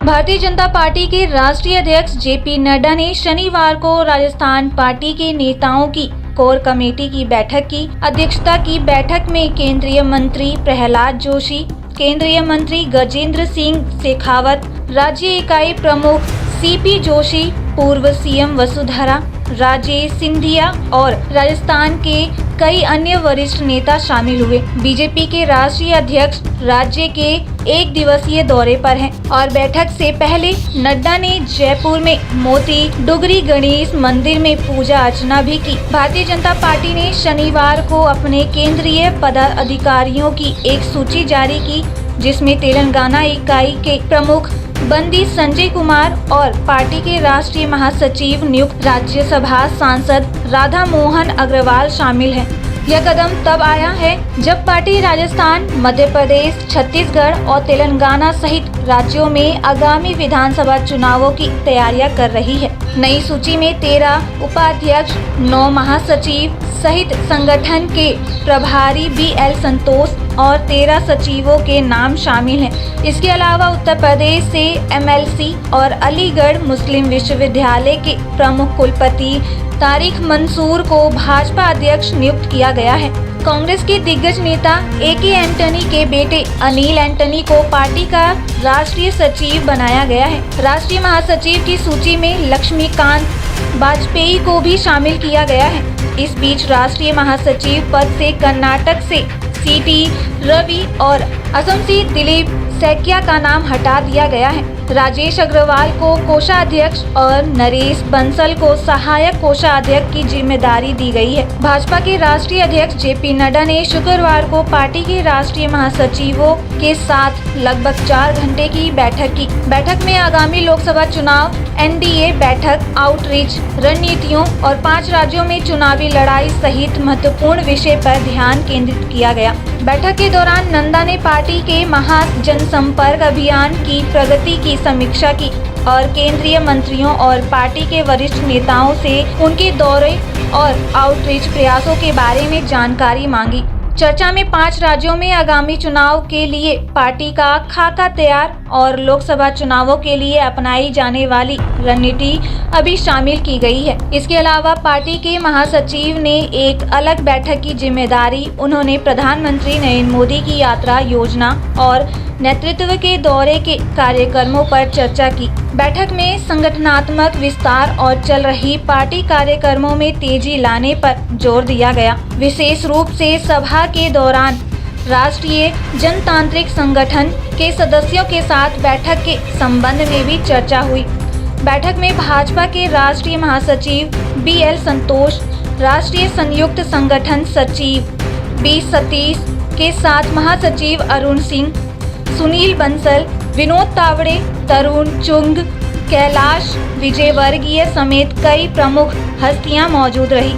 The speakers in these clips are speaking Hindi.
भारतीय जनता पार्टी के राष्ट्रीय अध्यक्ष जेपी नड्डा ने शनिवार को राजस्थान पार्टी के नेताओं की कोर कमेटी की बैठक की अध्यक्षता की। बैठक में केंद्रीय मंत्री प्रहलाद जोशी, केंद्रीय मंत्री गजेंद्र सिंह शेखावत, राज्य इकाई प्रमुख सीपी जोशी, पूर्व सीएम वसुंधरा राजे सिंधिया और राजस्थान के कई अन्य वरिष्ठ नेता शामिल हुए। बीजेपी के राष्ट्रीय अध्यक्ष राज्य के एक दिवसीय दौरे पर हैं और बैठक से पहले नड्डा ने जयपुर में मोती डुगरी गणेश मंदिर में पूजा अर्चना भी की। भारतीय जनता पार्टी ने शनिवार को अपने केंद्रीय पदाधिकारियों की एक सूची जारी की, जिसमें तेलंगाना इकाई के प्रमुख बंदी संजय कुमार और पार्टी के राष्ट्रीय महासचिव नियुक्त राज्यसभा सांसद राधा मोहन अग्रवाल शामिल हैं। यह कदम तब आया है जब पार्टी राजस्थान, मध्य प्रदेश, छत्तीसगढ़ और तेलंगाना सहित राज्यों में आगामी विधानसभा चुनावों की तैयारियां कर रही है। नई सूची में 13 उपाध्यक्ष, 9 महासचिव सहित संगठन के प्रभारी BL संतोष और 13 सचिवों के नाम शामिल हैं। इसके अलावा उत्तर प्रदेश से MLC और अलीगढ़ मुस्लिम विश्वविद्यालय के प्रमुख कुलपति तारिक मंसूर को भाजपा अध्यक्ष नियुक्त किया गया है। कांग्रेस के दिग्गज नेता AK एंटनी के बेटे अनिल एंटनी को पार्टी का राष्ट्रीय सचिव बनाया गया है। राष्ट्रीय महासचिव की सूची में लक्ष्मीकांत वाजपेयी को भी शामिल किया गया है। इस बीच राष्ट्रीय महासचिव पद से कर्नाटक से CT रवि और असम से दिलीप सैकिया का नाम हटा दिया गया है। राजेश अग्रवाल को कोषाध्यक्ष और नरेश बंसल को सहायक कोषाध्यक्ष की जिम्मेदारी दी गई है। भाजपा के राष्ट्रीय अध्यक्ष जेपी नड्डा ने शुक्रवार को पार्टी के राष्ट्रीय महासचिवों के साथ लगभग 4 घंटे की बैठक की। बैठक में आगामी लोकसभा चुनाव, NDA बैठक, आउटरीच रणनीतियों और 5 राज्यों में चुनावी लड़ाई सहित महत्वपूर्ण विषय पर ध्यान केंद्रित किया गया। बैठक के दौरान नड्डा ने पार्टी के महा जनसंपर्क अभियान की प्रगति की समीक्षा की और केंद्रीय मंत्रियों और पार्टी के वरिष्ठ नेताओं से उनके दौरे और आउटरीच प्रयासों के बारे में जानकारी मांगी। चर्चा में 5 राज्यों में आगामी चुनाव के लिए पार्टी का खाका तैयार और लोकसभा चुनावों के लिए अपनाई जाने वाली रणनीति अभी शामिल की गई है। इसके अलावा पार्टी के महासचिव ने एक अलग बैठक की जिम्मेदारी उन्होंने प्रधानमंत्री नरेंद्र मोदी की यात्रा योजना और नेतृत्व के दौरे के कार्यक्रमों पर चर्चा की। बैठक में संगठनात्मक विस्तार और चल रही पार्टी कार्यक्रमों में तेजी लाने पर जोर दिया गया। विशेष रूप से सभा के दौरान राष्ट्रीय जनतांत्रिक संगठन के सदस्यों के साथ बैठक के संबंध में भी चर्चा हुई। बैठक में भाजपा के राष्ट्रीय महासचिव BL संतोष, राष्ट्रीय संयुक्त संगठन सचिव B सतीश के साथ महासचिव अरुण सिंह, सुनील बंसल, विनोद तावड़े, तरुण चुंग, कैलाश विजयवर्गीय समेत कई प्रमुख हस्तियां मौजूद रही।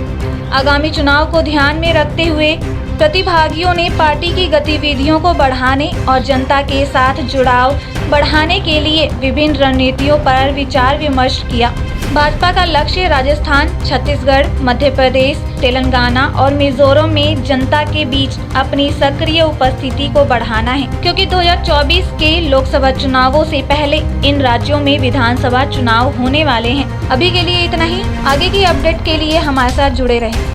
आगामी चुनाव को ध्यान में रखते हुए प्रतिभागियों ने पार्टी की गतिविधियों को बढ़ाने और जनता के साथ जुड़ाव बढ़ाने के लिए विभिन्न रणनीतियों पर विचार विमर्श किया। भाजपा का लक्ष्य राजस्थान, छत्तीसगढ़, मध्य प्रदेश, तेलंगाना और मिजोरम में जनता के बीच अपनी सक्रिय उपस्थिति को बढ़ाना है, क्योंकि 2024 के लोकसभा चुनावों से पहले इन राज्यों में विधानसभा चुनाव होने वाले हैं। अभी के लिए इतना ही। आगे की अपडेट के लिए हमारे साथ जुड़े रहें।